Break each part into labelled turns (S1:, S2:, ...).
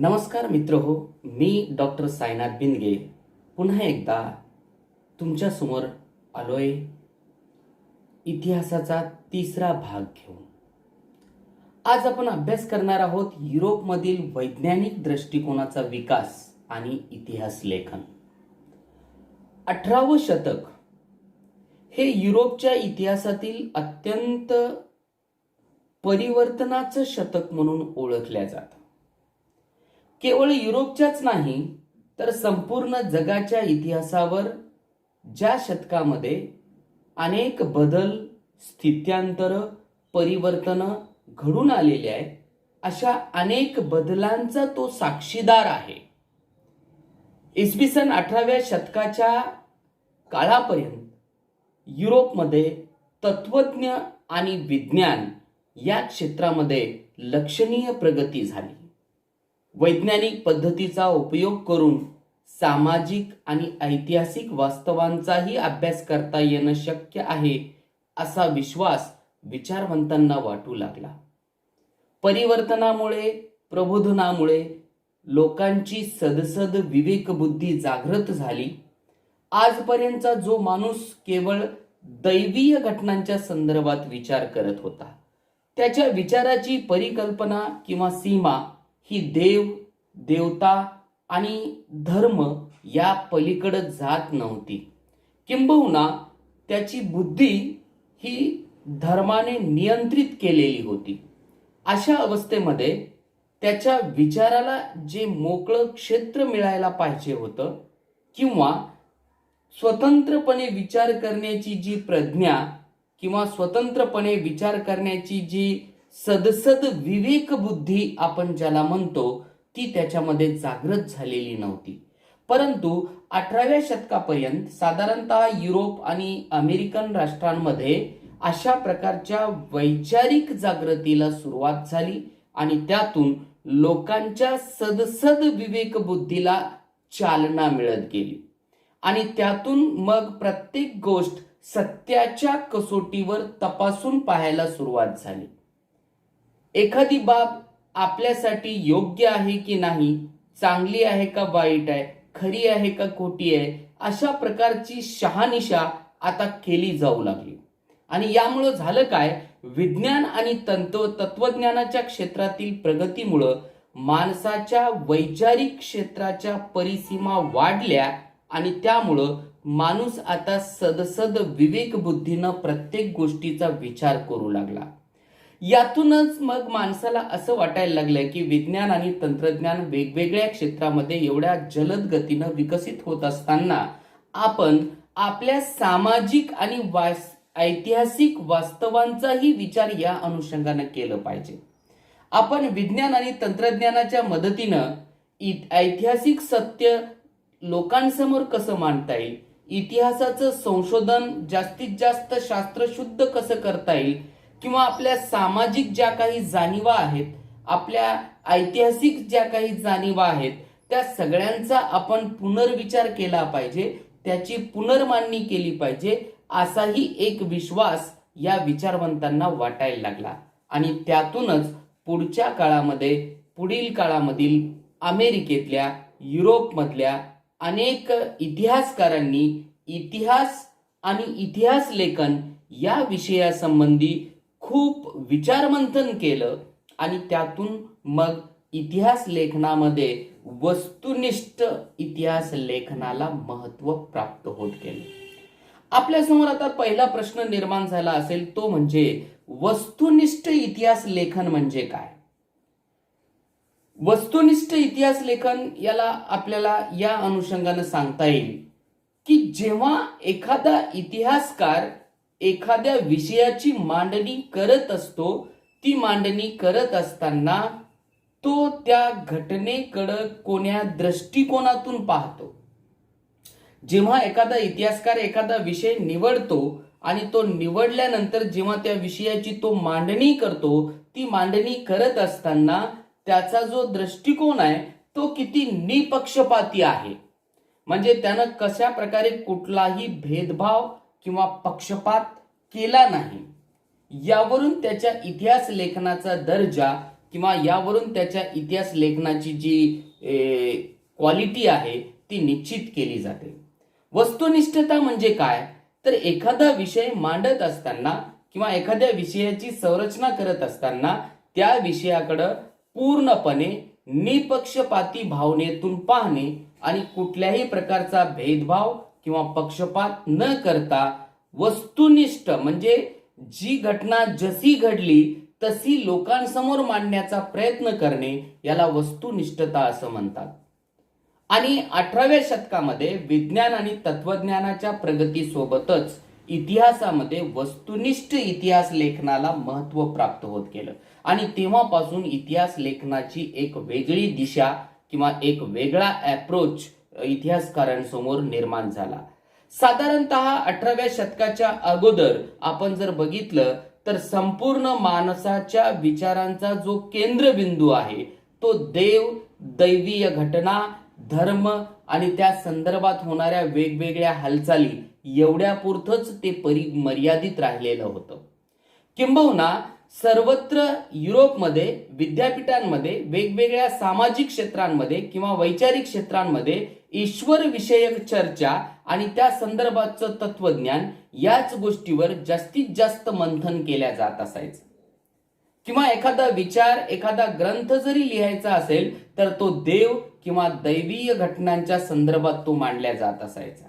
S1: नमस्कार मित्र हो, मी डॉक्टर साईनाथ बिंदगे पुन्हा एकदा तुमच्यासमोर आलोय इतिहासाचा तिसरा भाग घेऊन. आज आपण अभ्यास करणार आहोत युरोपमधील वैज्ञानिक दृष्टिकोनाचा विकास आणि इतिहास लेखन. 18वे शतक हे युरोपच्या इतिहासातील अत्यंत परिवर्तनाचं शतक म्हणून ओळखल्या जातं. केवळ युरोपच्याच नाही तर संपूर्ण जगाच्या इतिहासावर ज्या शतकामध्ये अनेक बदल, स्थित्यांतर, परिवर्तन घडून आलेले आहेत, अशा अनेक बदलांचा तो साक्षीदार आहे. इसवी सन 18व्या शतकाच्या काळापर्यंत युरोपमध्ये तत्वज्ञ आणि विज्ञान या क्षेत्रामध्ये लक्षणीय प्रगती झाली. वैज्ञानिक पद्धतीचा उपयोग करून सामाजिक आणि ऐतिहासिक वास्तवांचाही अभ्यास करता येणं शक्य आहे असा विश्वास विचारवंतांना वाटू लागला. परिवर्तनामुळे, प्रबोधनामुळे लोकांची सदसद विवेकबुद्धी जागृत झाली. आजपर्यंतचा जो माणूस केवळ दैवीय घटनांच्या संदर्भात विचार करत होता, त्याच्या विचाराची परिकल्पना किंवा सीमा ही देव, देवता आणि धर्म या पलीकडे जात नव्हती. किंबहुना त्याची बुद्धी ही धर्माने नियंत्रित केलेली होती. अशा अवस्थेमध्ये त्याच्या विचाराला जे मोकळं क्षेत्र मिळायला पाहिजे होतं किंवा स्वतंत्रपणे विचार करण्याची जी प्रज्ञा किंवा स्वतंत्रपणे विचार करण्याची जी सदसद विवेक बुद्धी आपण ज्याला म्हणतो, ती त्याच्यामध्ये जागृत झालेली नव्हती. परंतु 18व्या शतकापर्यंत साधारणतः युरोप आणि अमेरिकन राष्ट्रांमध्ये अशा प्रकारच्या वैचारिक जागृतीला सुरुवात झाली आणि त्यातून लोकांच्या सदसद विवेक बुद्धीला चालना मिळत गेली आणि त्यातून मग प्रत्येक गोष्ट सत्याच्या कसोटीवर तपासून पाहायला सुरुवात झाली. एखादी बाब आपल्यासाठी योग्य आहे की नाही, चांगली आहे का वाईट आहे, खरी आहे का खोटी आहे, अशा प्रकारची शहानिशा आता केली जाऊ लागली. आणि यामुळं झालं काय, विज्ञान आणि तत्वज्ञानाच्या क्षेत्रातील प्रगतीमुळं माणसाच्या वैचारिक क्षेत्राच्या परिसीमा वाढल्या आणि त्यामुळं माणूस आता सदसद विवेकबुद्धीनं प्रत्येक गोष्टीचा विचार करू लागला. यातूनच मग माणसाला असं वाटायला लागलंय की विज्ञान आणि तंत्रज्ञान वेगवेगळ्या क्षेत्रामध्ये एवढ्या जलद गतीनं विकसित होत असताना आपण आपल्या सामाजिक आणि ऐतिहासिक वास्तवांचाही विचार या अनुषंगानं केलं पाहिजे. आपण विज्ञान आणि तंत्रज्ञानाच्या मदतीनं ऐतिहासिक सत्य लोकांसमोर कसं मांडता येईल, इतिहासाचं संशोधन जास्तीत जास्त शास्त्रशुद्ध कसं करता येईल, किंवा आपल्या सामाजिक ज्या काही जाणीवा आहेत, आपल्या ऐतिहासिक ज्या काही जाणीवा आहेत, त्या सगळ्यांचा आपण पुनर्विचार केला पाहिजे, त्याची पुनर्मांडणी केली पाहिजे, असाही एक विश्वास या विचारवंतांना वाटायला लागला. आणि त्यातूनच पुढील काळामधील अमेरिकेतल्या, युरोपमधल्या अनेक इतिहासकारांनी इतिहास आणि इतिहास लेखन या विषयासंबंधी खूप विचारमंथन केलं आणि त्यातून मग इतिहास लेखनामध्ये वस्तुनिष्ठ इतिहास लेखनाला महत्त्व प्राप्त होत गेले. आपल्यासमोर आता पहिला प्रश्न निर्माण झाला असेल, तो म्हणजे वस्तुनिष्ठ इतिहास लेखन म्हणजे काय. वस्तुनिष्ठ इतिहास लेखन याला आपल्याला या अनुषंगानं सांगता येईल की जेव्हा एखादा इतिहासकार एखाद्या विषयाची मांडणी करत असतो, ती मांडणी करत असताना तो त्या घटनेकडं कोण्या दृष्टिकोनातून पाहतो. जेव्हा एखादा इतिहासकार एखादा विषय निवडतो आणि तो निवडल्यानंतर जेव्हा त्या विषयाची तो मांडणी करतो, ती मांडणी करत असताना त्याचा जो दृष्टिकोन आहे तो किती निपक्षपाती आहे, म्हणजे त्यानं कशा प्रकारे कुठलाही भेदभाव किंवा पक्षपात केला नाही, यावरून त्याच्या इतिहास लेखनाचा दर्जा किंवा यावरून त्याच्या इतिहास लेखनाची जी क्वालिटी आहे ती निश्चित केली जाते. वस्तुनिष्ठता म्हणजे काय, तर एखादा विषय मांडत असताना किंवा एखाद्या विषयाची संरचना करत असताना त्या विषयाकडे पूर्णपणे निपक्षपाती भावनेतून पाहणे आणि कुठल्याही प्रकारचा भेदभाव किंवा पक्षपात न करता वस्तुनिष्ठ म्हणजे जी घटना जशी घडली तशी लोकांसमोर मांडण्याचा प्रयत्न करणे याला वस्तुनिष्ठता असं म्हणतात. आणि 18व्या शतकामध्ये विज्ञान आणि तत्वज्ञानाच्या प्रगतीसोबतच इतिहासामध्ये वस्तुनिष्ठ इतिहास लेखनाला महत्त्व प्राप्त होत गेलं आणि तेव्हापासून इतिहास लेखनाची एक वेगळी दिशा किंवा एक वेगळा अप्रोच इतिहासकारांसमोर निर्माण झाला. साधारणतः 18व्या शतकाच्या अगोदर आपण जर बघितलं तर संपूर्ण माणसाच्या विचारांचा जो केंद्रबिंदू आहे तो देव, दैवीय घटना, धर्म आणि त्या संदर्भात होणाऱ्या वेगवेगळ्या हालचाली एवढ्यापुरतच ते मर्यादित राहिलेलं होतं. किंबहुना सर्वत्र युरोपमध्ये विद्यापीठांमध्ये वेगवेगळ्या सामाजिक क्षेत्रांमध्ये किंवा वैचारिक क्षेत्रांमध्ये ईश्वर विषयक चर्चा आणि त्या संदर्भातचं तत्वज्ञान याच गोष्टीवर जास्तीत जास्त मंथन केल्या जात असायचं. किंवा एखादा विचार, एखादा ग्रंथ जरी लिहायचा असेल तर तो देव किंवा दैवीय घटनांच्या संदर्भात तो मांडला जात असायचा.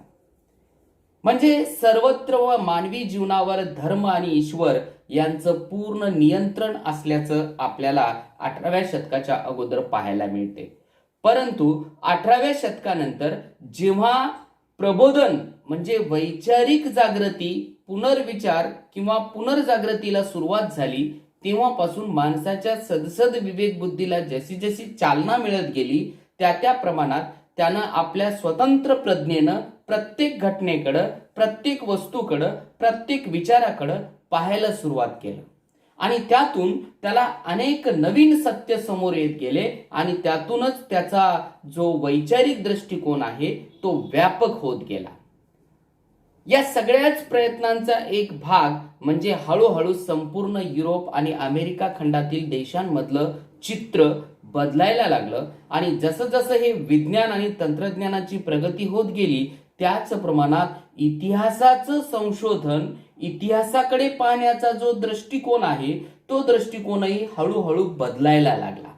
S1: म्हणजे सर्वत्र व मानवी जीवनावर धर्म आणि ईश्वर यांचं पूर्ण नियंत्रण असल्याचं आपल्याला 18व्या शतकाच्या अगोदर पाहायला मिळते. परंतु 18व्या शतकानंतर जेव्हा प्रबोधन म्हणजे वैचारिक जागृती, पुनर्विचार किंवा पुनर्जागृतीला सुरुवात झाली तेव्हापासून माणसाच्या सदसद विवेक बुद्धीला जशी जशी चालना मिळत गेली त्या प्रमाणात त्यानं आपल्या स्वतंत्र प्रज्ञेनं प्रत्येक घटनेकडं, प्रत्येक वस्तूकडं, प्रत्येक विचाराकडं पाहायला सुरुवात केलं आणि त्यातून त्याला अनेक नवीन सत्य समोर येत गेले आणि त्यातूनच त्याचा जो वैचारिक दृष्टिकोन आहे तो व्यापक होत गेला. या सगळ्याच प्रयत्नांचा एक भाग म्हणजे हळूहळू संपूर्ण युरोप आणि अमेरिका खंडातील देशांमधलं चित्र बदलायला लागलं आणि जसं जसं हे विज्ञान आणि तंत्रज्ञानाची प्रगती होत गेली त्याच प्रमाणात इतिहासाचं संशोधन, इतिहासाकडे पाहण्याचा जो दृष्टिकोन आहे तो दृष्टिकोनही हळूहळू बदलायला लागला.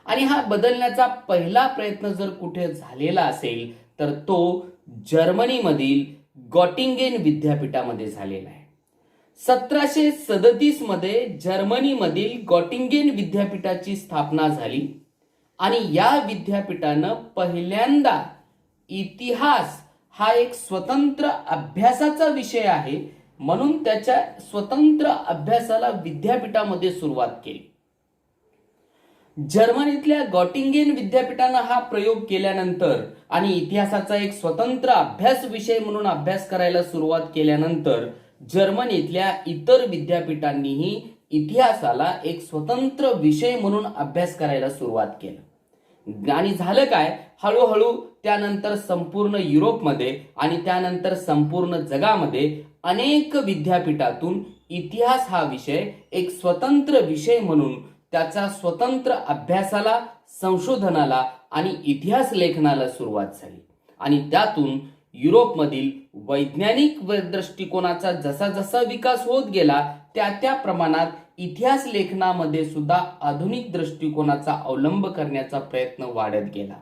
S1: आणि हा बदलण्याचा पहिला प्रयत्न जर कुठे झालेला असेल तर तो जर्मनीमधील गॉटिंगेन विद्यापीठामध्ये झालेला आहे. 1737 मध्ये जर्मनीमधील गॉटिंगेन विद्यापीठाची स्थापना झाली आणि या विद्यापीठानं पहिल्यांदा इतिहास हा एक स्वतंत्र अभ्यासाचा विषय आहे म्हणून त्याच्या स्वतंत्र अभ्यासाला विद्यापीठामध्ये सुरुवात केली. जर्मनीतल्या गॉटिंगेन विद्यापीठानं हा प्रयोग केल्यानंतर आणि इतिहासाचा एक स्वतंत्र अभ्यास विषय म्हणून अभ्यास करायला सुरुवात केल्यानंतर जर्मनीतल्या इतर विद्यापीठांनीही इतिहासाला एक स्वतंत्र विषय म्हणून अभ्यास करायला सुरुवात केलं. आणि झालं काय, हळूहळू त्यानंतर संपूर्ण युरोपमध्ये आणि त्यानंतर संपूर्ण जगामध्ये अनेक विद्यापीठातून इतिहास हा विषय एक स्वतंत्र विषय म्हणून त्याचा स्वतंत्र अभ्यासाला, संशोधनाला आणि इतिहास लेखनाला सुरुवात झाली. आणि त्यातून युरोपमधील वैज्ञानिक दृष्टिकोनाचा जसा जसा विकास होत गेला त्या प्रमाणात इतिहास लेखनामध्ये सुद्धा आधुनिक दृष्टिकोनाचा अवलंब करण्याचा प्रयत्न वाढत गेला.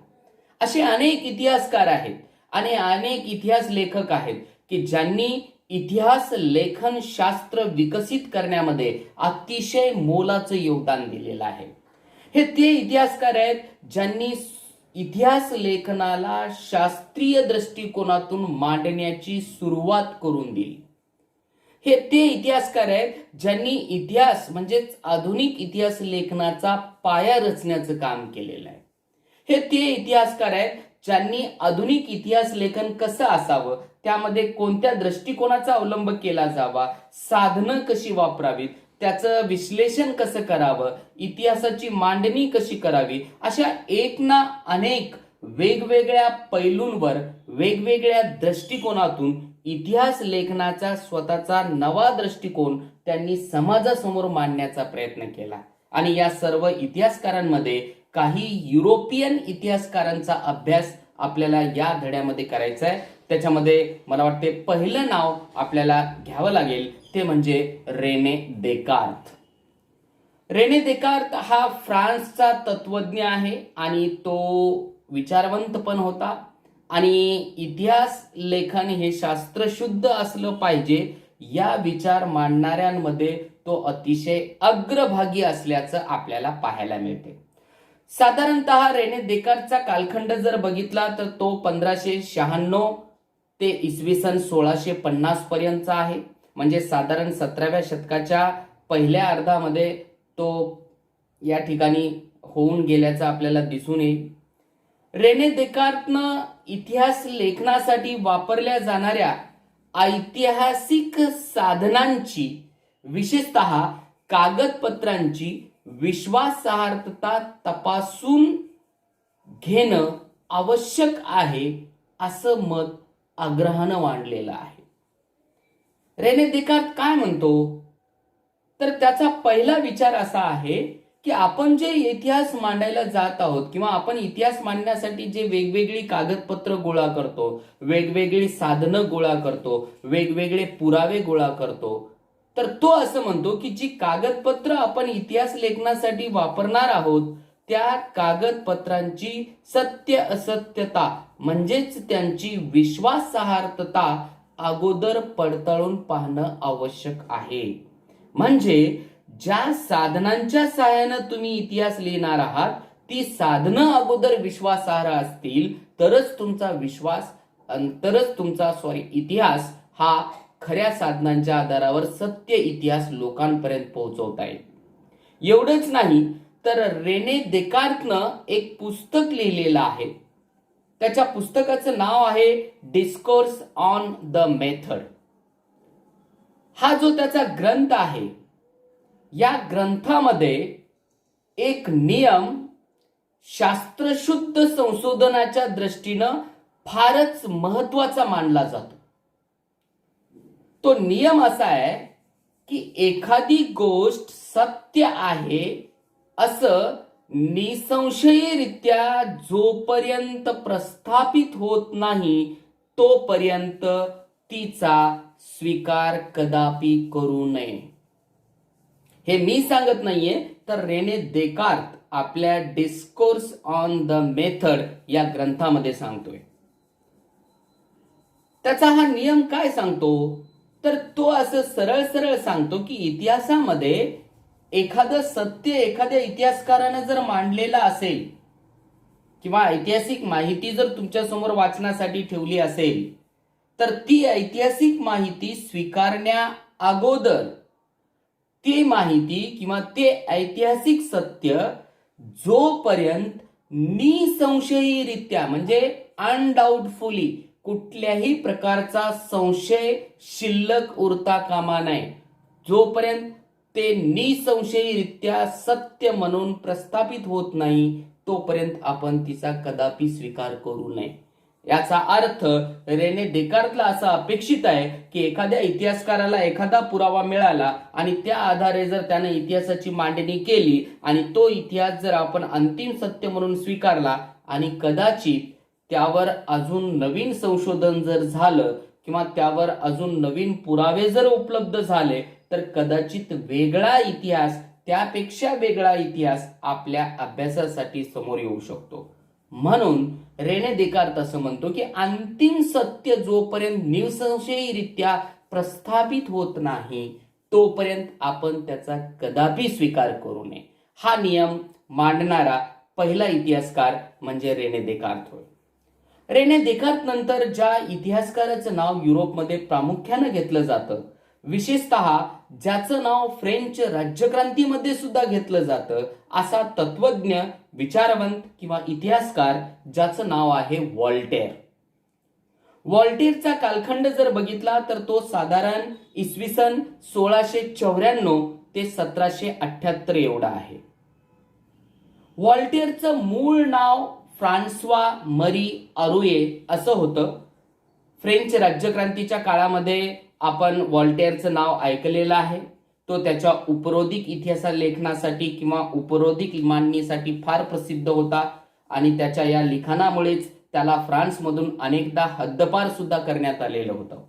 S1: असे अनेक इतिहासकार आहेत आणि अनेक इतिहास लेखक आहेत की ज्यांनी इतिहास लेखन शास्त्र विकसित करण्यामध्ये अतिशय मोलाचं योगदान दिलेलं आहे. हे ते इतिहासकार आहेत ज्यांनी इतिहास लेखनाला शास्त्रीय दृष्टिकोनातून मांडण्याची सुरुवात करून दिली. हे ते इतिहासकार आहेत ज्यांनी इतिहास म्हणजेच आधुनिक इतिहास लेखनाचा पाया रचण्याचं काम केलेलं आहे. हे ते इतिहासकार आहेत ज्यांनी आधुनिक इतिहास लेखन कसं असावं, त्यामध्ये कोणत्या दृष्टिकोनाचा अवलंब केला जावा, साधनं कशी वापरावीत, त्याचं विश्लेषण कसं करावं, इतिहासाची मांडणी कशी करावी, अशा एक ना अनेक वेगवेगळ्या पैलूंवर वेगवेगळ्या दृष्टिकोनातून इतिहास लेखनाचा स्वतःचा नवा दृष्टिकोन त्यांनी समाजासमोर मांडण्याचा प्रयत्न केला. आणि या सर्व इतिहासकारांमध्ये काही युरोपियन इतिहासकारांचा अभ्यास आपल्याला या धड्यामध्ये करायचा आहे. त्याच्यामध्ये मला वाटते पहिलं नाव आपल्याला घ्यावं लागेल ते म्हणजे रेने देकार्त. रेने देकार्त हा फ्रान्सचा तत्वज्ञ आहे आणि तो विचारवंत पण होता आणि इतिहास लेखन हे शास्त्रशुद्ध असलं पाहिजे या विचार मांडणाऱ्यांमध्ये तो अतिशय अग्रभागी असल्याचं आपल्याला पाहायला मिळते. साधारणतः रेने देकार्तचा कालखंड जर बघितला तर तो 1596 ते इसवी सन 1650 पर्यंतचा आहे. म्हणजे साधारण 17व्या शतकाच्या पहिल्या अर्धामध्ये तो या ठिकाणी होऊन गेल्याचं आपल्याला दिसून येईल. रेने देकार्तनं इतिहास लेखनासाठी वापरल्या जाणाऱ्या ऐतिहासिक साधनांची, विशेषतः कागदपत्रांची विश्वासार्हता तपासून घेणं आवश्यक आहे असं मत आग्रहानं मांडलेलं आहे. रेने देकार्त काय म्हणतो तर त्याचा पहिला विचार असा आहे की आपण जे इतिहास मांडायला जात आहोत किंवा आपण इतिहास मांडण्यासाठी जे वेगवेगळी कागदपत्र गोळा करतो, वेगवेगळी साधनं गोळा करतो, वेगवेगळे पुरावे गोळा करतो, तर तो असं म्हणतो की जी कागदपत्र आपण इतिहास लेखनासाठी वापरणार आहोत त्या कागदपत्रांची सत्य असत्यता म्हणजेच त्यांची विश्वासार्हता अगोदर पडताळून पाहणं आवश्यक आहे. म्हणजे ज्या साधनांच्या सहाय्यानं तुम्ही इतिहास लिहिणार आहात ती साधनं अगोदर विश्वासार्ह असतील तरच तुमचा इतिहास हा खऱ्या साधनांच्या आधारावर सत्य इतिहास लोकांपर्यंत पोहोचवता येईल. एवढंच नाही तर रेने देकार्तनं एक पुस्तक लिहिलेलं आहे. त्याच्या पुस्तकाचं नाव आहे डिस्कोर्स ऑन द मेथड. हा जो त्याचा ग्रंथ आहे या ग्रंथामध्ये एक नियम शास्त्रशुद्ध संशोधनाच्या दृष्टीनं फारच महत्वाचा मानला जातो. तो नियम असा आहे की एखादी गोष्ट सत्य आहे असं निसंशयीरित्या जोपर्यंत प्रस्थापित होत नाही तोपर्यंत तिचा स्वीकार कदापि करू नये. हे मी सांगत नाहीये तर रेने देकार्त आपल्या डिस्कोर्स ऑन द मेथड या ग्रंथामध्ये सांगतोय. त्याचा हा नियम काय सांगतो तर तो असं सरळ सरळ सांगतो की इतिहासामध्ये एखादं सत्य एखाद्या इतिहासकाराने जर मांडलेलं असेल किंवा ऐतिहासिक माहिती जर तुमच्या समोर वाचण्यासाठी ठेवली असेल तर ती ऐतिहासिक माहिती स्वीकारण्या अगोदर ती माहिती किंवा ते ऐतिहासिक सत्य जोपर्यंत निसंशयीरित्या म्हणजे अनडाऊटफुली कुठल्याही प्रकारचा संशय शिल्लक उरता कामा नये, जोपर्यंत ते निसंशयीरित्या सत्य म्हणून प्रस्थापित होत नाही तोपर्यंत आपण तिचा कदापि स्वीकार करू नये. याचा अर्थ रेने देकार्तला असा अपेक्षित आहे की एखाद्या इतिहासकाराला एखादा पुरावा मिळाला आणि त्या आधारे जर त्याने इतिहासाची मांडणी केली आणि तो इतिहास जर आपण अंतिम सत्य म्हणून स्वीकारला आणि कदाचित त्यावर अजून नवीन संशोधन जर झालं किंवा त्यावर अजून नवीन पुरावे जर उपलब्ध झाले तर कदाचित वेगळा इतिहास, त्यापेक्षा वेगळा इतिहास आपल्या अभ्यासासाठी समोर येऊ शकतो. म्हणून रेने देकार्त असं म्हणतो की अंतिम सत्य जोपर्यंत निसंशयीरित्या प्रस्थापित होत नाही तोपर्यंत आपण त्याचा कदापि स्वीकार करू नये. हा नियम मांडणारा पहिला इतिहासकार म्हणजे रेने देकार्त होय. रेने देकार्त नंतर ज्या इतिहासकाराचं नाव युरोपमध्ये प्रामुख्याने घेतलं जातं, विशेषतः ज्याचं नाव फ्रेंच राज्यक्रांतीमध्ये सुद्धा घेतलं जातं, असा तत्वज्ञ, विचारवंत किंवा इतिहासकार ज्याचं नाव आहे व्हॉल्टेर. व्हॉल्टेरचा कालखंड जर बघितला तर तो साधारण इसवी सन 1694 ते 1778 एवढा आहे. व्हॉल्टेरचं मूळ नाव फ्रान्सवा मरी अरुये असं होतं. फ्रेंच राज्यक्रांतीच्या काळामध्ये आपण व्हॉल्टेरचं नाव ऐकलेलं आहे. तो त्याच्या उपरोधिक इतिहास लेखनासाठी किंवा उपरोधिक मांडणीसाठी फार प्रसिद्ध होता आणि त्याच्या या लिखाणामुळेच त्याला फ्रान्समधून अनेकदा हद्दपार सुद्धा करण्यात आलेलं होतं.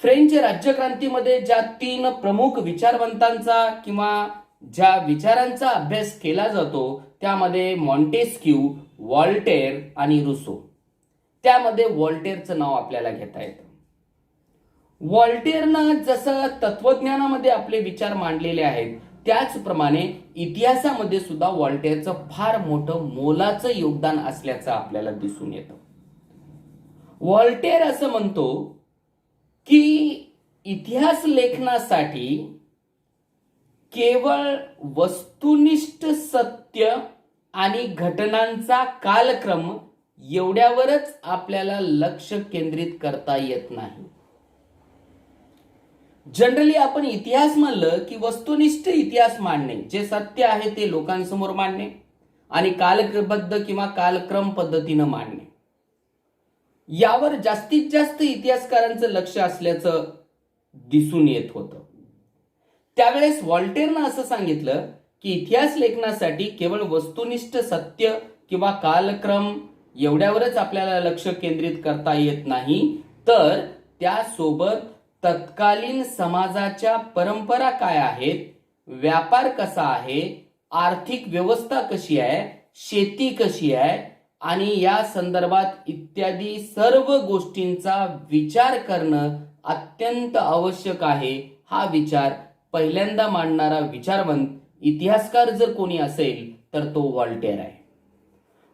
S1: फ्रेंच राज्यक्रांतीमध्ये ज्या 3 प्रमुख विचारवंतांचा किंवा ज्या विचारांचा अभ्यास केला जातो त्यामध्ये मॉन्टेस्क्यू, व्हॉल्टेर आणि रुसो. त्यामध्ये व्हॉल्टेरचं नाव आपल्याला घेता येतं. व्हॉल्टेरनं जसं तत्वज्ञानामध्ये आपले विचार मांडलेले आहेत त्याचप्रमाणे इतिहासामध्ये सुद्धा व्हॉल्टेरचं फार मोठं मोलाचं योगदान असल्याचं आपल्याला दिसून येतं. व्हॉल्टेर असं म्हणतो की इतिहास लेखनासाठी केवळ वस्तुनिष्ठ सत्य आणि घटनांचा कालक्रम एवढ्यावरच आपल्याला लक्ष केंद्रित करता येत नाही. जनरली आपण इतिहास म्हणलं की वस्तुनिष्ठ इतिहास मांडणे, जे सत्य आहे ते लोकांसमोर मांडणे आणि कालबद्ध किंवा कालक्रम पद्धतीनं मांडणे, यावर जास्तीत जास्त इतिहासकारांचं लक्ष असल्याचं दिसून येत होतं. त्यावेळेस व्हॉल्टेरनं असं सांगितलं की इतिहास लेखनासाठी केवळ वस्तुनिष्ठ सत्य किंवा कालक्रम एवढ्यावरच आपल्याला लक्ष केंद्रित करता येत नाही, तर त्यासोबत तत्कालीन समाजाच्या परंपरा काय आहेत, व्यापार कसा आहे, आर्थिक व्यवस्था कशी आहे, शेती कशी आहे आणि या संदर्भात इत्यादी सर्व गोष्टींचा विचार करणं अत्यंत आवश्यक आहे. हा विचार पहिल्यांदा मांडणारा विचारवंत इतिहासकार जर कोणी असेल तर तो व्हॉल्टेर आहे.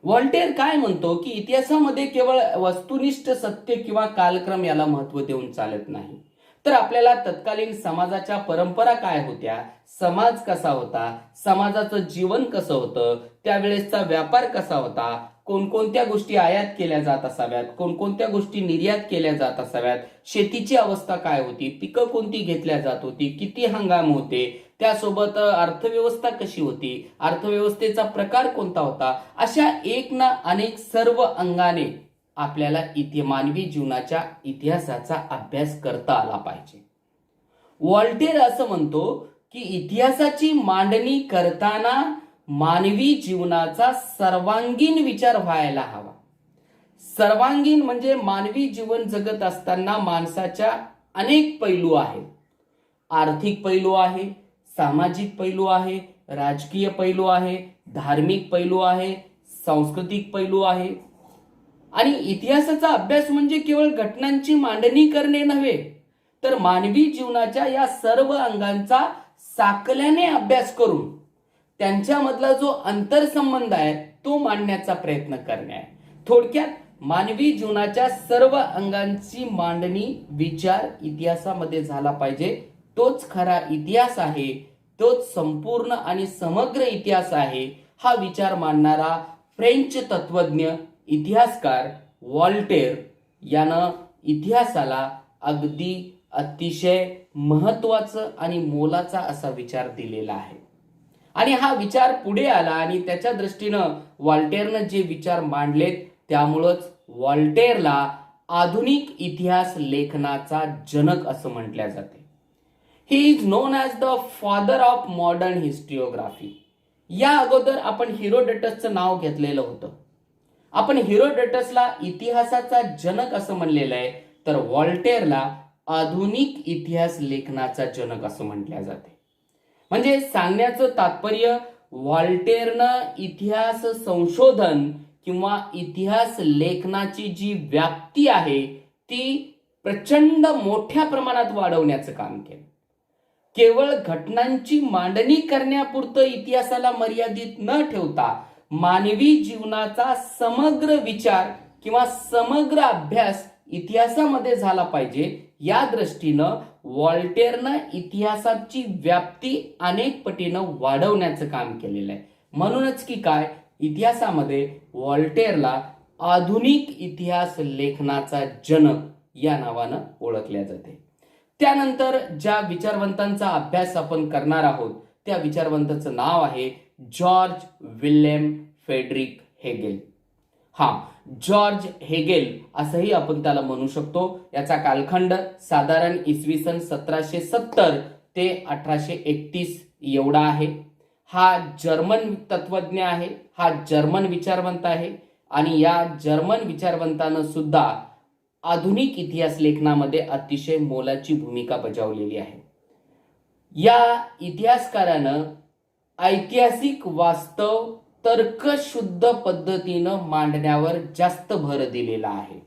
S1: व्हॉल्टेर काय म्हणतो की इतिहासामध्ये केवळ वस्तुनिष्ठ सत्य किंवा कालक्रम याला महत्त्व देऊन चालत नाही, तर आपल्याला तत्कालीन समाजाच्या परंपरा काय होत्या, समाज कसा होता, समाजाचं जीवन कसं होतं, त्यावेळेसचा व्यापार कसा होता, कोणकोणत्या गोष्टी आयात केल्या जात असाव्यात, कोणकोणत्या गोष्टी निर्यात केल्या जात असाव्यात, शेतीची अवस्था काय होती, पिकं कोणती घेतल्या जात होती, किती हंगाम होते, त्यासोबत अर्थव्यवस्था कशी होती, अर्थव्यवस्थेचा प्रकार कोणता होता, अशा एक ना अनेक सर्व अंगाने आपल्याला मानवी जीवनाच्या इतिहासाचा अभ्यास करता आला पाहिजे. व्हॉल्टेर असं म्हणतो की इतिहासाची मांडणी करताना मानवी जीवनाचा सर्वांगीण विचार व्हायला हवा. सर्वांगीण म्हणजे मानवी जीवन जगत असताना माणसाच्या अनेक पैलू आहेत. आर्थिक पैलू आहे, सामाजिक पैलू आहे, राजकीय पैलू आहे, धार्मिक पैलू आहे, सांस्कृतिक पैलू आहे. आणि इतिहासाचा अभ्यास म्हणजे केवळ घटनांची मांडणी करणे नव्हे, तर मानवी जीवनाच्या या सर्व अंगांचा साकल्याने अभ्यास करून त्यांच्यामधला जो अंतरसंबंध आहे तो मांडण्याचा प्रयत्न करणे आहे. थोडक्यात मानवी जीवनाच्या सर्व अंगांची मांडणी विचार इतिहासामध्ये झाला पाहिजे. तोच खरा इतिहास आहे, तोच संपूर्ण आणि समग्र इतिहास आहे. हा विचार मांडणारा फ्रेंच तत्वज्ञ इतिहासकार व्हॉल्टेर यानं इतिहासाला अगदी अतिशय महत्वाचं आणि मोलाचा असा विचार दिलेला आहे. आणि हा विचार पुढे आला आणि त्याच्या दृष्टीनं व्हॉल्टेरनं जे विचार मांडलेत त्यामुळंच व्हॉल्टेरला आधुनिक इतिहास लेखनाचा जनक असं म्हटल्या जाते. He is known as the father of modern historiography. या अगोदर आपण हेरोडोटसचं नाव घेतलेलं होतं. आपण हेरोडोटसला इतिहासाचा जनक असं म्हणलेलं आहे, तर व्हॉल्टेरला आधुनिक इतिहास लेखनाचा जनक असं म्हटल्या जाते. म्हणजे सांगण्याचं तात्पर्य व्हॉल्टेरनं इतिहास संशोधन किंवा इतिहास लेखनाची जी व्याप्ती आहे ती प्रचंड मोठ्या प्रमाणात वाढवण्याचं काम केलं. केवळ घटनांची मांडणी करण्यापुरतं इतिहासाला मर्यादित न ठेवता मानवी जीवनाचा समग्र विचार किंवा समग्र अभ्यास इतिहासामध्ये झाला पाहिजे. या दृष्टीनं व्हॉल्टेरनं इतिहासाची व्याप्ती अनेक पटीनं वाढवण्याचं काम केलेलं आहे. म्हणूनच की काय, इतिहासामध्ये व्हॉल्टेरला आधुनिक इतिहास लेखनाचा जनक या नावानं ओळखल्या जाते. त्यानंतर ज्या विचारवंतांचा अभ्यास आपण करणार आहोत त्या विचारवंताचं नाव आहे George William Frederick Hegel. George Hegel असंही आपण त्याला म्हणू शकतो. याचा कालखंड साधारण इसवी सन 1770 ते 1831 एवढा आहे. हा जर्मन तत्वज्ञ आहे, हा जर्मन विचारवंत आहे आणि या जर्मन विचारवंतानं सुद्धा आधुनिक इतिहास लेखनामध्ये अतिशय मोलाची भूमिका बजावलेली आहे. या इतिहासकारानं ऐतिहासिक वास्तव तर्कशुद्ध पद्धतीनं मांडण्यावर जास्त भर दिलेला आहे.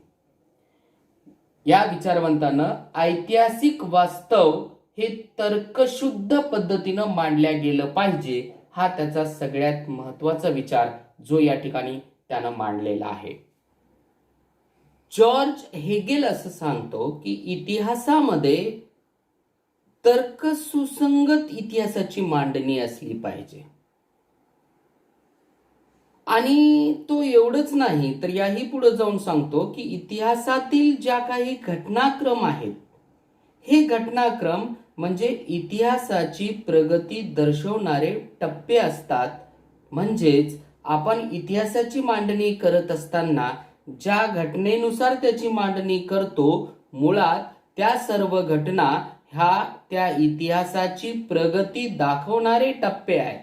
S1: या विचारवंतानं ऐतिहासिक वास्तव हे तर्कशुद्ध पद्धतीनं मांडल्या गेलं पाहिजे, हा त्याचा सगळ्यात महत्वाचा विचार जो या ठिकाणी त्यानं मांडलेला आहे. जॉर्ज हेगेल असं सांगतो की इतिहासामध्ये तर्कसुसंगत इतिहासाची मांडणी असली पाहिजे. आणि तो एवढंच नाही तर याही पुढे जाऊन सांगतो की इतिहासातील ज्या काही घटनाक्रम आहेत, हे घटनाक्रम म्हणजे इतिहासाची प्रगती दर्शवणारे टप्पे असतात. म्हणजेच आपण इतिहासाची मांडणी करत असताना ज्या घटनेनुसार त्याची मांडणी करतो, मुळात त्या सर्व घटना ह्या त्या इतिहासाची प्रगती दाखवणारे टप्पे आहेत.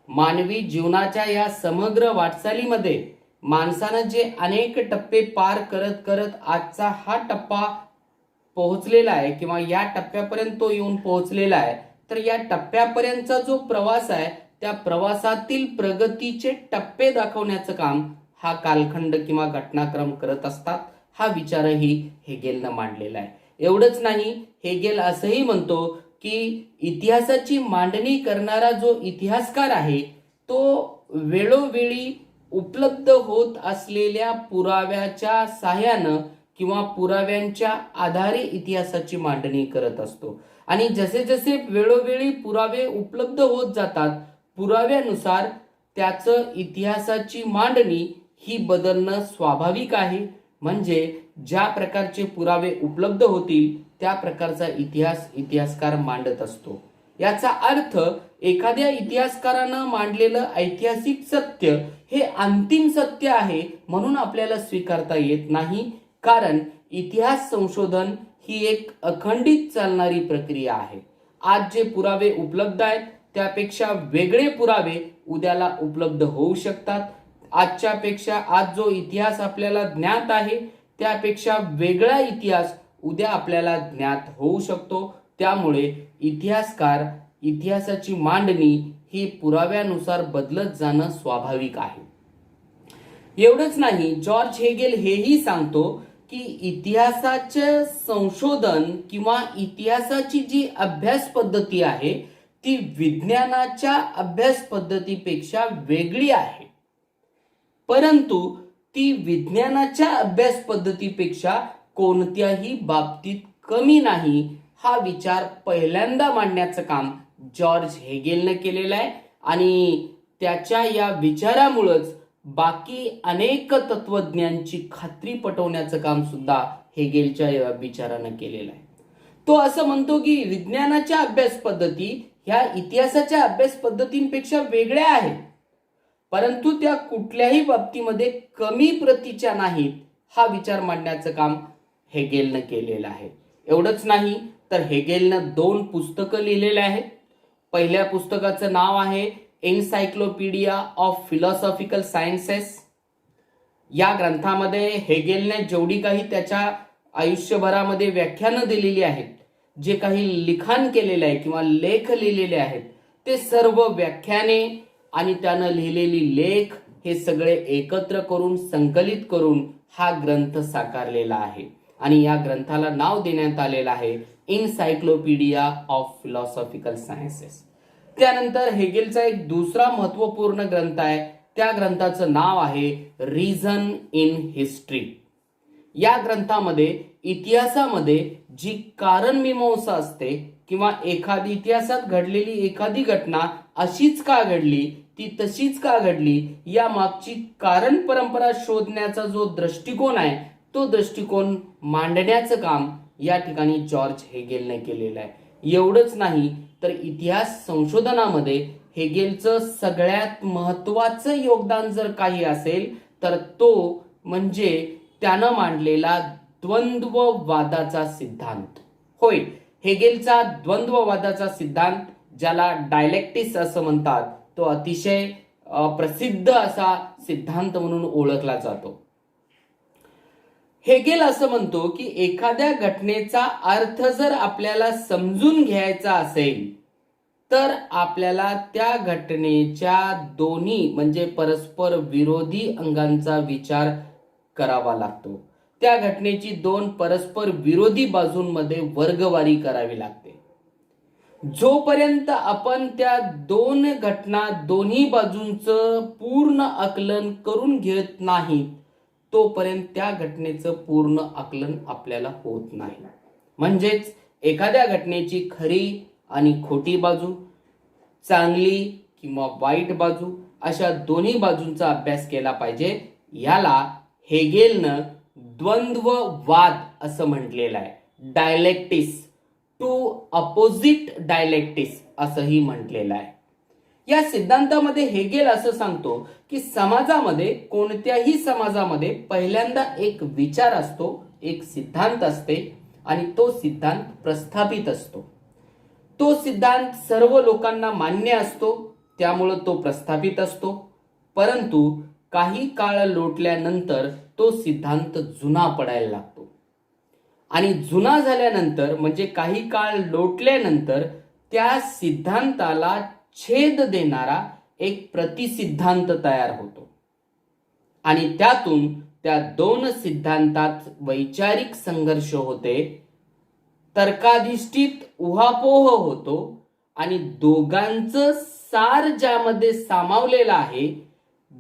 S1: मानवी जीवनाच्या या समग्र वाटचालीमध्ये माणसानं जे अनेक टप्पे पार करत करत आजचा हा टप्पा पोहोचलेला आहे किंवा या टप्प्यापर्यंत तो येऊन पोहोचलेला आहे, तर या टप्प्यापर्यंतचा जो प्रवास आहे त्या प्रवासातील प्रगतीचे टप्पे दाखवण्याचं काम हा कालखंड किंवा घटनाक्रम करत असतात. हा विचारही हेगेलनं मांडलेला आहे. एवढंच नाही, हेगेल असंही म्हणतो की इतिहासाची मांडणी करणारा जो इतिहासकार आहे तो वेळोवेळी उपलब्ध होत असलेल्या पुराव्याच्या साह्यानं किंवा पुराव्यांच्या आधारे इतिहासाची मांडणी करत असतो. आणि जसे जसे वेळोवेळी पुरावे उपलब्ध होत जातात, पुराव्यानुसार त्याचं इतिहासाची मांडणी ही बदलणं स्वाभाविक आहे. म्हणजे ज्या प्रकारचे पुरावे उपलब्ध होतील त्या प्रकारचा इतिहासकार मांडत असतो. याचा अर्थ एखाद्या इतिहासकारानं मांडलेलं ऐतिहासिक सत्य हे अंतिम सत्य आहे म्हणून आपल्याला स्वीकारता येत नाही, कारण इतिहास संशोधन ही एक अखंडित चालणारी प्रक्रिया आहे. आज जे पुरावे उपलब्ध आहेत त्यापेक्षा वेगळे पुरावे उद्याला उपलब्ध होऊ शकतात. आजच्या पेक्षा आज जो इतिहास आपल्याला ज्ञात आहे त्यापेक्षा वेगळा इतिहास उद्या आपल्याला ज्ञात होऊ शकतो. त्यामुळे इतिहासकार इतिहासाची मांडणी ही पुराव्यानुसार बदलत जाणं स्वाभाविक आहे. एवढंच नाही, जॉर्ज हेगेल हेही सांगतो की इतिहासाचे संशोधन किंवा इतिहासाची जी अभ्यास पद्धती आहे ती विज्ञानाच्या अभ्यास पद्धतीपेक्षा वेगळी आहे, परंतु ती विज्ञानाच्या अभ्यास पद्धतीपेक्षा कोणत्याही बाबतीत कमी नाही. हा विचार पहिल्यांदा मांडण्याचं काम जॉर्ज हेगेलने केलेलं आहे आणि त्याच्या या विचारामुळेच बाकी अनेक तत्वज्ञांची खात्री पटवण्याचं काम सुद्धा हेगेलच्या या विचारानं केलेलं आहे. तो असं म्हणतो की विज्ञानाच्या अभ्यास पद्धती ह्या इतिहासाच्या अभ्यास पद्धतींपेक्षा वेगळ्या आहेत, परंतु त्या कुठल्याही बाबतीमध्ये कमी प्रतीच्या नाहीत. हा विचार मांडण्याचं काम हेगेलनं केलेलं आहे. एवढंच नाही तर हेगेलनं 2 पुस्तकं लिहिलेले आहेत. पहिल्या पुस्तकाचं नाव आहे एन्सायक्लोपीडिया ऑफ फिलॉसॉफिकल सायन्सेस. या ग्रंथामध्ये हेगेलने जेवढी काही त्याच्या आयुष्यभरामध्ये व्याख्यानं दिलेली आहेत, जे काही लिखाण केलेले आहे किंवा लेख लिहिलेले आहेत, ते सर्व व्याख्याने आणि त्यानं लिहिलेली लेख हे सगळे एकत्र करून संकलित करून हा ग्रंथ साकारलेला आहे आणि या ग्रंथाला नाव देण्यात आलेलं आहे एन्सायक्लोपीडिया ऑफ फिलॉसॉफिकल सायन्सेस. त्यानंतर हेगेलचा एक दुसरा महत्वपूर्ण ग्रंथ आहे, त्या ग्रंथाचं नाव आहे रिझन इन हिस्ट्री. या ग्रंथामध्ये इतिहासामध्ये जी कारणमीमांसा असते किंवा एखादी इतिहासात घडलेली एखादी घटना अशीच का घडली, ती तशीच का घडली, या मागची कारण परंपरा शोधण्याचा जो दृष्टिकोन आहे तो दृष्टिकोन मांडण्याचं काम या ठिकाणी जॉर्ज हेगेलने केलेलं आहे. एवढंच नाही तर इतिहास संशोधनामध्ये हेगेलचं सगळ्यात महत्वाचं योगदान जर काही असेल तर तो म्हणजे त्यानं मांडलेला द्वंद्ववादाचा सिद्धांत. होय, हेगेलचा द्वंद्ववादाचा सिद्धांत, ज्याला डायलेक्टिक्स असं म्हणतात, तो अतिशय प्रसिद्ध असा सिद्धांत म्हणून ओळखला जातो. हेगेल असं म्हणतो की एखाद्या घटनेचा अर्थ जर आपल्याला समजून घ्यायचा असेल तर आपल्याला त्या घटनेच्या दोन्ही म्हणजे परस्पर विरोधी अंगांचा विचार करावा लागतो. त्या घटनेची दोन परस्पर विरोधी बाजूंमध्ये वर्गवारी करावी लागते. जोपर्यंत आपण त्या दोन घटना दोन्ही बाजूंचं पूर्ण आकलन करून घेत नाही तोपर्यंत त्या घटनेचं पूर्ण आकलन आपल्याला होत नाही. म्हणजेच एखाद्या घटनेची खरी आणि खोटी बाजू, चांगली किंवा वाईट बाजू, अशा दोन्ही बाजूंचा अभ्यास केला पाहिजे. याला हेगेलनं द्वंद्ववाद असं म्हटलेलं आहे. डायलेक्टिक्स, टू अपोजिट डायलेक्टिक्स असंही म्हटलेलं आहे. या सिद्धांतामध्ये हेगेल असं सांगतो की समाजामध्ये, कोणत्याही समाजामध्ये पहिल्यांदा एक विचार असतो, एक सिद्धांत असते आणि तो सिद्धांत प्रस्थापित असतो. तो सिद्धांत सर्व लोकांना मान्य असतो, त्यामुळे तो प्रस्थापित असतो. परंतु काही काळ लोटल्यानंतर तो सिद्धांत जुना पडायला लागतो आणि जुना झाल्यानंतर म्हणजे काही काळ लोटल्यानंतर त्या सिद्धांताला छेद देणारा एक प्रतिसिद्धांत तयार होतो आणि त्यातून त्या दोन सिद्धांतात वैचारिक संघर्ष होते, तर्काधिष्ठित उहापोह होतो आणि दोघांचं सार ज्यामध्ये सामावलेलं आहे,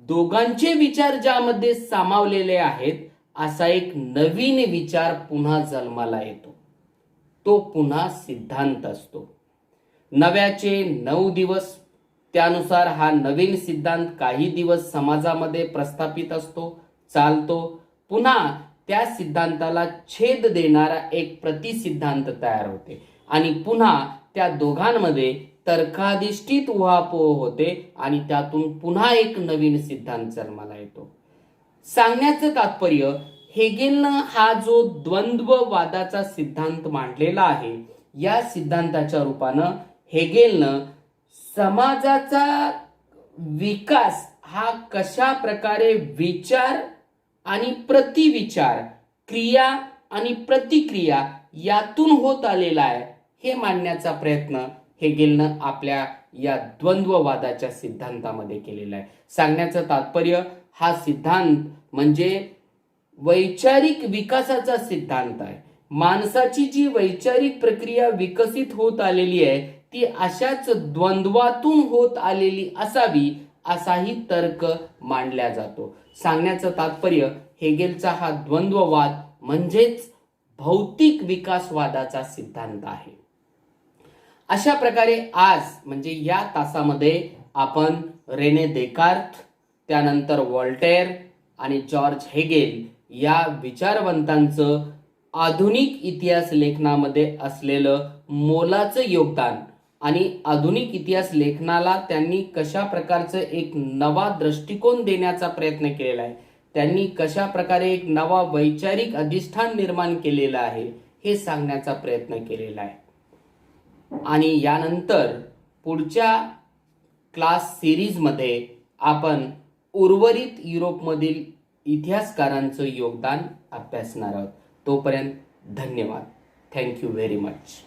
S1: दोघांचे विचार ज्यामध्ये सामावलेले आहेत, असा एक नवीन विचार पुन्हा जन्माला येतो. तो पुन्हा सिद्धांत असतो. नव्याचे 9 दिवस, त्यानुसार हा नवीन सिद्धांत काही दिवस समाजामध्ये प्रस्थापित असतो, चालतो. पुन्हा त्या सिद्धांताला छेद देणारा एक प्रतिसिद्धांत तयार होते आणि पुन्हा त्या दोघांमध्ये तर्काधिष्ठित उहापोह होते आणि त्यातून पुन्हा एक नवीन सिद्धांत जन्माला येतो. सांगण्याचं तात्पर्य, हेगेलनं हा जो द्वंद्ववादाचा सिद्धांत मांडलेला आहे, या सिद्धांताच्या रूपानं हेगेलनं समाजाचा विकास हा कशा प्रकारे विचार आणि प्रतिविचार, क्रिया आणि प्रतिक्रिया यातून होत आलेला आहे, हे मांडण्याचा प्रयत्न हेगेलनं आपल्या या द्वंद्ववादाच्या सिद्धांतामध्ये केलेला आहे. सांगण्याचं तात्पर्य, हा सिद्धांत म्हणजे वैचारिक विकासाचा सिद्धांत आहे. माणसाची जी वैचारिक प्रक्रिया विकसित होत आलेली आहे ती अशाच द्वंद्वातून होत आलेली असावी असाही तर्क मांडला जातो. सांगण्याचं तात्पर्य, हेगेलचा हा द्वंद्ववाद म्हणजेच भौतिक विकासवादाचा सिद्धांत आहे. अशा प्रकारे आज म्हणजे या तासामध्ये आपण रेने देकार्त, त्यानंतर व्हॉल्टेअर आणि जॉर्ज हेगेल या विचारवंतांचं आधुनिक इतिहास लेखनामध्ये असलेलं मोलाचं योगदान आणि आधुनिक इतिहास लेखनाला त्यांनी कशा प्रकारचं एक नवा दृष्टिकोन देण्याचा प्रयत्न केलेला आहे, त्यांनी कशा प्रकारे एक नवा वैचारिक अधिष्ठान निर्माण केलेलं आहे, हे सांगण्याचा प्रयत्न केलेला आहे. आणि यानंतर पुढच्या क्लास सिरीजमध्ये आपण उर्वरित युरोपमधील इतिहासकारांचं योगदान अभ्यासणार आहोत. तोपर्यंत धन्यवाद. Thank you very much.